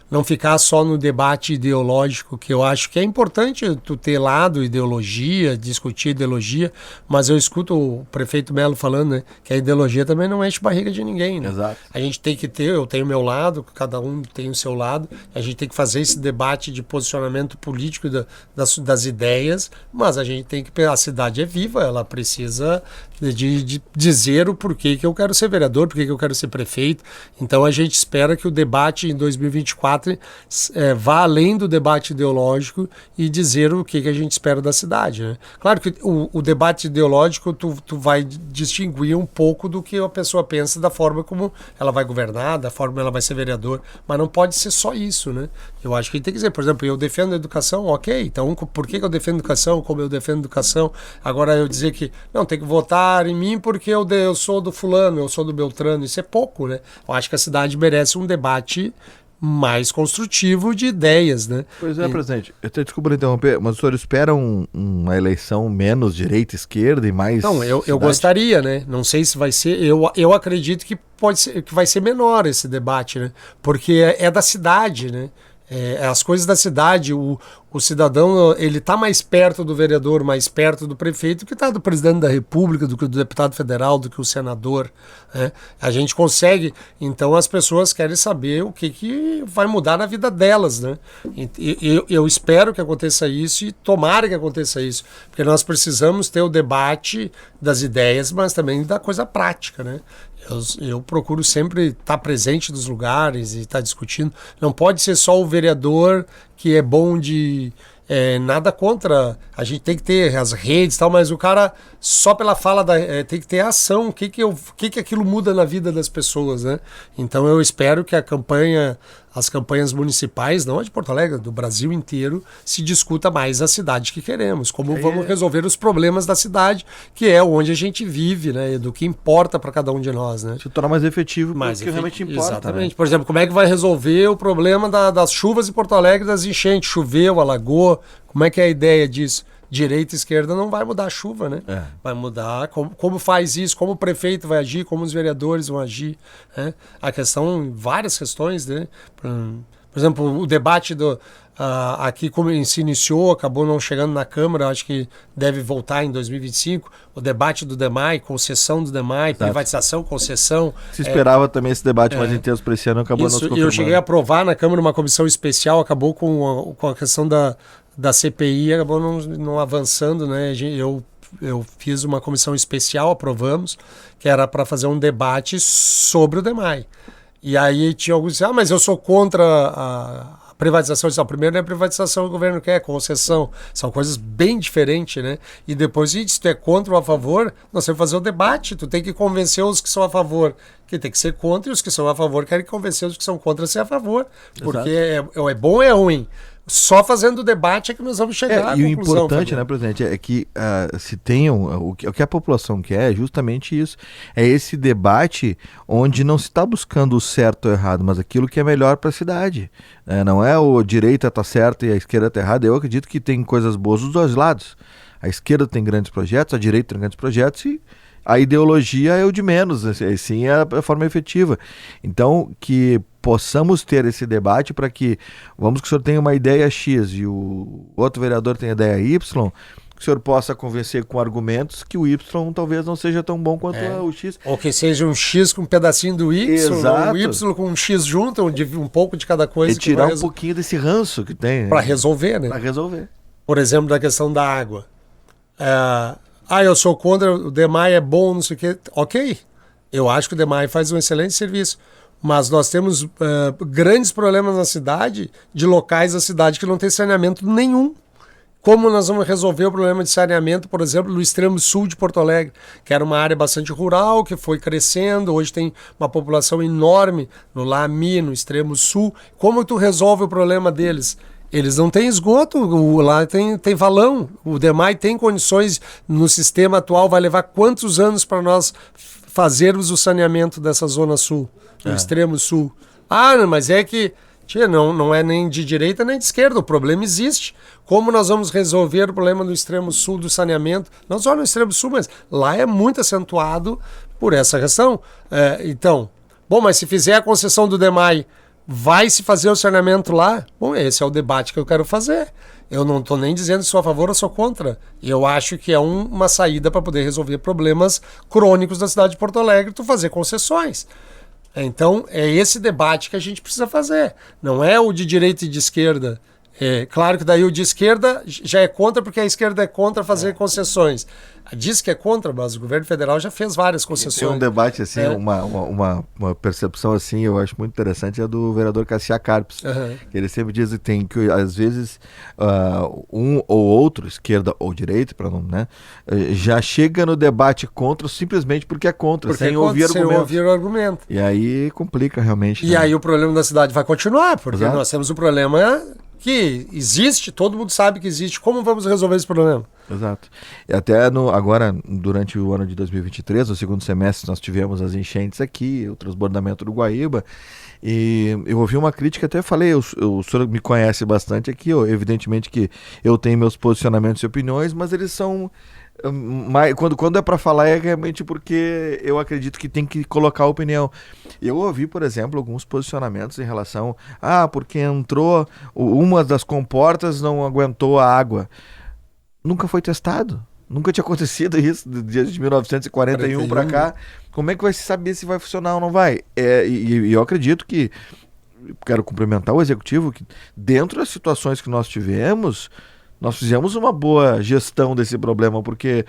Não ficar só no debate ideológico, que eu acho que é importante tu ter lado ideologia, discutir ideologia, mas eu escuto o prefeito Melo falando, né, que a ideologia também não enche barriga de ninguém, né? Exato. A gente tem que eu tenho o meu lado, cada um tem o seu lado, a gente tem que fazer esse debate de posicionamento político das ideias, mas a gente tem que, a cidade é viva, ela precisa de dizer o porquê que eu quero ser vereador, porquê que eu quero ser prefeito, então a gente espera que o debate em 2024 vá além do debate ideológico e dizer o que a gente espera da cidade, né? Claro que o debate ideológico tu vai distinguir um pouco do que a pessoa pensa da forma como ela vai governar, da forma como ela vai ser vereador, mas não pode ser só isso, né? Eu acho que tem que dizer, por exemplo, eu defendo a educação, ok, então por que eu defendo a educação, como eu defendo a educação? Agora eu dizer que não, tem que votar em mim porque eu sou do fulano, eu sou do Beltrano, isso é pouco, né? Eu acho que a cidade merece um debate mais construtivo de ideias, né? Pois é, presidente. Desculpa interromper, mas o senhor espera uma eleição menos direita-esquerda e mais... Não, eu gostaria, né? Não sei se vai ser... Eu acredito que pode ser, que vai ser menor esse debate, né? Porque é da cidade, né? As coisas da cidade, o cidadão, ele está mais perto do vereador, mais perto do prefeito, que está do presidente da República, do que do deputado federal, do que o senador, né? A gente consegue, então as pessoas querem saber o que vai mudar na vida delas, né? Eu espero que aconteça isso e tomara que aconteça isso, porque nós precisamos ter o debate das ideias, mas também da coisa prática, né? Eu procuro sempre estar presente nos lugares e estar discutindo. Não pode ser só o vereador que é bom de... nada contra, a gente tem que ter as redes e tal, mas o cara só pela fala tem que ter ação, o que aquilo muda na vida das pessoas, né? Então eu espero que as campanhas municipais, não a de Porto Alegre, do Brasil inteiro, se discuta mais a cidade que queremos, como vamos resolver os problemas da cidade, que é onde a gente vive, né? Do que importa para cada um de nós, né? Se tornar mais efetivo, que realmente importa. Exatamente. Né? Por exemplo, como é que vai resolver o problema das chuvas em Porto Alegre, das enchentes? Choveu, alagou, como é que é a ideia disso? Direita e esquerda não vai mudar a chuva, né? Vai mudar como faz isso, como o prefeito vai agir, como os vereadores vão agir, né? A questão, várias questões, né? Por exemplo, o debate aqui como se iniciou, acabou não chegando na Câmara, acho que deve voltar em 2025, o debate do DEMAI, concessão do DEMAI, privatização, concessão. Se esperava também esse debate mais intenso para esse ano, acabou não se confirmando. Eu cheguei a aprovar na Câmara uma comissão especial, acabou com a questão da CPI, acabou não avançando, né? Eu fiz uma comissão especial, aprovamos, que era para fazer um debate sobre o DEMAI. E aí tinha alguns que mas eu sou contra a privatização. Primeiro não é privatização, o governo quer, concessão. São coisas bem diferentes, né? E depois, se tu é contra ou a favor, nós temos que fazer o debate. Tu tem que convencer os que são a favor que tem que ser contra, e os que são a favor querem convencer os que são contra a ser a favor. Porque é bom ou é ruim. Só fazendo o debate é que nós vamos chegar à conclusão. E o importante, né, presidente, é que se tenham, o que a população quer é justamente isso, é esse debate onde não se está buscando o certo ou errado, mas aquilo que é melhor para a cidade. Não é o direita está certo e a esquerda está errada. Eu acredito que tem coisas boas dos dois lados. A esquerda tem grandes projetos, a direita tem grandes projetos e a ideologia é o de menos, assim é a forma efetiva. Então, que possamos ter esse debate para que, vamos que o senhor tenha uma ideia X e o outro vereador tenha ideia Y, que o senhor possa convencer com argumentos que o Y talvez não seja tão bom quanto o X. Ou que seja um X com um pedacinho do Y, Exato. Ou um Y com um X junto, um pouco de cada coisa. E tirar um pouquinho desse ranço que tem. Para resolver, né? Para resolver. Por exemplo, da questão da água. Eu sou contra, o DEMAI é bom, não sei o quê. Ok, eu acho que o DEMAI faz um excelente serviço. Mas nós temos grandes problemas na cidade, de locais da cidade que não tem saneamento nenhum. Como nós vamos resolver o problema de saneamento, por exemplo, no extremo sul de Porto Alegre, que era uma área bastante rural, que foi crescendo, hoje tem uma população enorme no Lami, no extremo sul. Como tu resolve o problema deles? Eles não têm esgoto, lá tem valão. O DEMAI tem condições, no sistema atual, vai levar quantos anos para nós fazermos o saneamento dessa zona sul, do extremo sul? Mas é que não é nem de direita nem de esquerda, o problema existe. Como nós vamos resolver o problema no extremo sul do saneamento? Não só no extremo sul, mas lá é muito acentuado por essa questão. Mas se fizer a concessão do DEMAI, vai se fazer o saneamento lá? Bom, esse é o debate que eu quero fazer. Eu não estou nem dizendo se sou a favor ou sou contra. Eu acho que é uma saída para poder resolver problemas crônicos da cidade de Porto Alegre, tu fazer concessões. Então, é esse debate que a gente precisa fazer. Não é o de direita e de esquerda. Claro que daí o de esquerda já é contra, porque a esquerda é contra fazer concessões. Diz que é contra, mas o governo federal já fez várias concessões. Tem um debate, assim, uma percepção, assim, eu acho muito interessante, é do vereador Cassia Carpes. Que ele sempre diz que às vezes, um ou outro, esquerda ou direita, para não, né, já chega no debate contra simplesmente porque é contra, sem ouvir o argumento. E aí complica realmente. E aí o problema da cidade vai continuar, porque nós temos o problema que existe, todo mundo sabe que existe. Como vamos resolver esse problema? Exato. E até agora, durante o ano de 2023, no segundo semestre, nós tivemos as enchentes aqui, o transbordamento do Guaíba, e eu ouvi uma crítica, até falei, o senhor me conhece bastante aqui, evidentemente que eu tenho meus posicionamentos e opiniões, mas eles são... Quando é para falar é realmente porque eu acredito que tem que colocar a opinião. Eu ouvi, por exemplo, alguns posicionamentos em relação porque entrou uma das comportas, não aguentou a água. Nunca foi testado, nunca tinha acontecido isso desde 1941 para cá. Como é que vai se saber se vai funcionar ou não vai? E eu acredito que, quero cumprimentar o executivo, que dentro das situações que nós tivemos, nós fizemos uma boa gestão desse problema, porque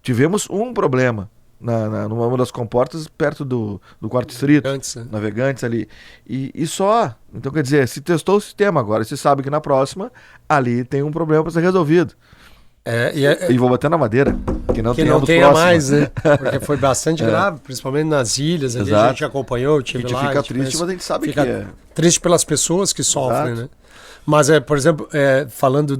tivemos um problema numa das comportas perto do quarto distrito, Navegantes ali, e só. Então, quer dizer, se testou o sistema agora, se sabe que na próxima ali tem um problema para ser resolvido. E vou bater na madeira, que não tenha mais, né? Porque foi bastante grave, principalmente nas ilhas, ali a gente acompanhou, a gente fica triste, mas a gente sabe que é triste pelas pessoas que sofrem, né? Mas, por exemplo, falando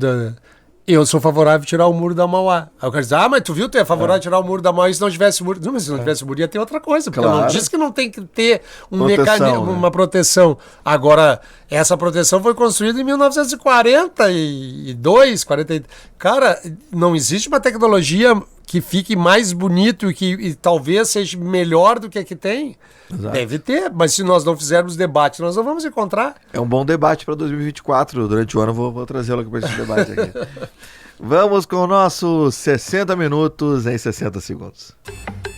eu sou favorável a tirar o muro da Mauá. Aí o cara diz, mas tu viu, tu é favorável a tirar o muro da Mauá e se não tivesse muro? Não, mas se não tivesse muro ia ter outra coisa, porque eu não disse que não tem que ter um mecanismo, uma proteção. Agora, essa proteção foi construída em 1942, 40. Cara, não existe uma tecnologia que fique mais bonito e talvez seja melhor do que a que tem. Exato. Deve ter, mas se nós não fizermos debate, nós não vamos encontrar. É um bom debate para 2024. Durante o ano eu vou trazê-lo aqui para esse debate aqui. Vamos com o nosso 60 minutos em 60 segundos.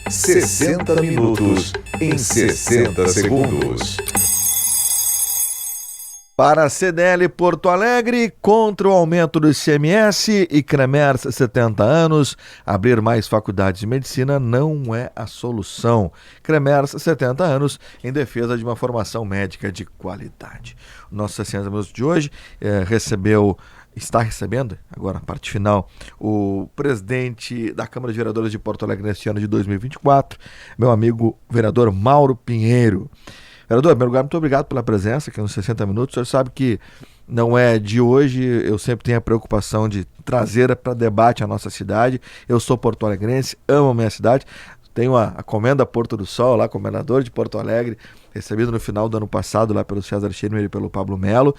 60 minutos em 60 segundos. Para a CDL Porto Alegre, contra o aumento do ICMS e Cremers 70 anos, abrir mais faculdades de medicina não é a solução. Cremers 70 anos em defesa de uma formação médica de qualidade. O nosso 60 Minutos de hoje está recebendo, agora na parte final, o presidente da Câmara de Vereadores de Porto Alegre neste ano de 2024, meu amigo vereador Mauro Pinheiro. Vereador, em primeiro lugar, muito obrigado pela presença aqui nos 60 Minutos. O senhor sabe que não é de hoje, eu sempre tenho a preocupação de trazer para debate a nossa cidade. Eu sou porto-alegrense, amo a minha cidade. Tenho a Comenda Porto do Sol, lá, comendador de Porto Alegre, recebido no final do ano passado lá pelo César Schirmer e pelo Pablo Melo,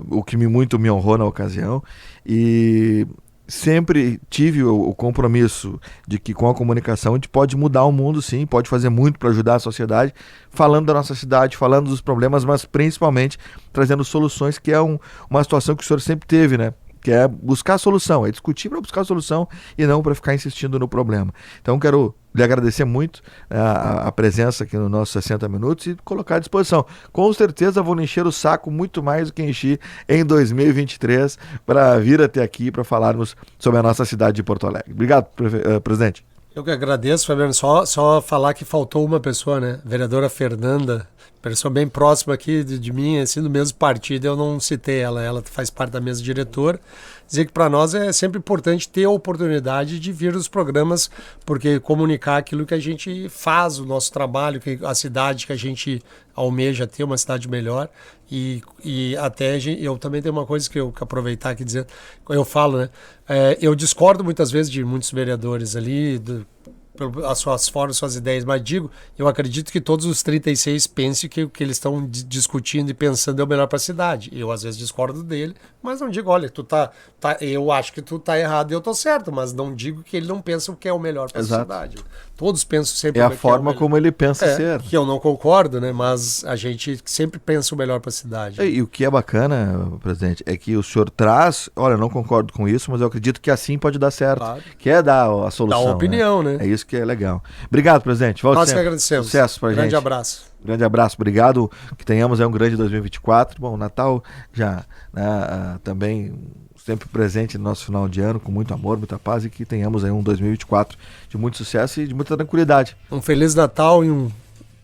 o que muito me honrou na ocasião. E sempre tive o compromisso de que com a comunicação a gente pode mudar o mundo, sim, pode fazer muito para ajudar a sociedade, falando da nossa cidade, falando dos problemas, mas principalmente trazendo soluções, que é uma situação que o senhor sempre teve, né? Que é buscar a solução, é discutir para buscar a solução e não para ficar insistindo no problema. Então quero lhe agradecer muito a presença aqui no nosso 60 Minutos e colocar à disposição. Com certeza vou encher o saco muito mais do que enchi em 2023 para vir até aqui para falarmos sobre a nossa cidade de Porto Alegre. Obrigado, presidente. Eu que agradeço, Fabiano. Só falar que faltou uma pessoa, né? A vereadora Fernanda, pessoa bem próxima aqui de mim, assim, do mesmo partido, eu não citei ela. Ela faz parte da mesa diretora. Dizer que para nós é sempre importante ter a oportunidade de vir nos programas, porque comunicar aquilo que a gente faz, o nosso trabalho, que a cidade que a gente almeja ter, uma cidade melhor. E até eu também tenho uma coisa que eu aproveitar aqui dizendo, eu falo, né? Eu discordo muitas vezes de muitos vereadores ali, as suas formas, suas ideias, mas eu acredito que todos os 36 pensem que o que eles estão discutindo e pensando é o melhor para a cidade. Eu às vezes discordo dele, mas não digo, olha, eu acho que tu tá errado e eu tô certo, mas não digo que ele não pensa o que é o melhor para a cidade. Todos pensam sempre a forma como ele pensa ser. Que eu não concordo, né? Mas a gente sempre pensa o melhor para a cidade. E o que é bacana, presidente, é que o senhor traz, olha, eu não concordo com isso, mas eu acredito que assim pode dar certo. Claro. Que é dar a solução. Dar opinião, né? É isso que é legal. Obrigado, presidente. Volte Nós sempre. que agradecemos. Sucesso pra gente. Grande abraço. Grande abraço, obrigado. Que tenhamos aí um grande 2024. Bom, Natal já, né, também sempre presente no nosso final de ano, com muito amor, muita paz, e que tenhamos aí um 2024 de muito sucesso e de muita tranquilidade. Um Feliz Natal e um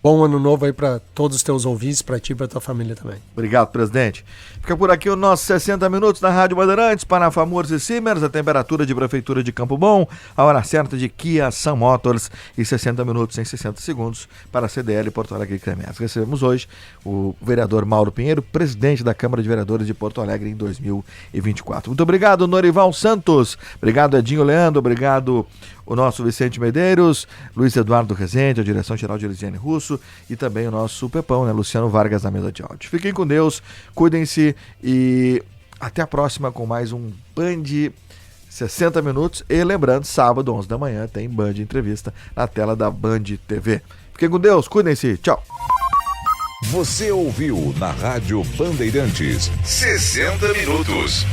bom ano novo aí para todos os teus ouvintes, para ti e para tua família também. Obrigado, presidente. Fica por aqui o nosso 60 Minutos na Rádio Bandeirantes, para FAMURS e Simers, a temperatura de Prefeitura de Campo Bom, a hora certa de Kia, Sun Motors e 60 minutos em 60 segundos para a CDL Porto Alegre e Cremers. Recebemos hoje o vereador Mauro Pinheiro, presidente da Câmara de Vereadores de Porto Alegre em 2024. Muito obrigado, Norival Santos. Obrigado, Edinho Leandro. Obrigado, o nosso Vicente Medeiros, Luiz Eduardo Rezende, a direção-geral de Elisiane Russo, e também o nosso Pepão, né, Luciano Vargas, na mesa de áudio. Fiquem com Deus, cuidem-se e até a próxima com mais um Band 60 Minutos. E lembrando, sábado, 11 da manhã, tem Band Entrevista na tela da Band TV. Fiquem com Deus, cuidem-se, tchau. Você ouviu na Rádio Bandeirantes 60 Minutos.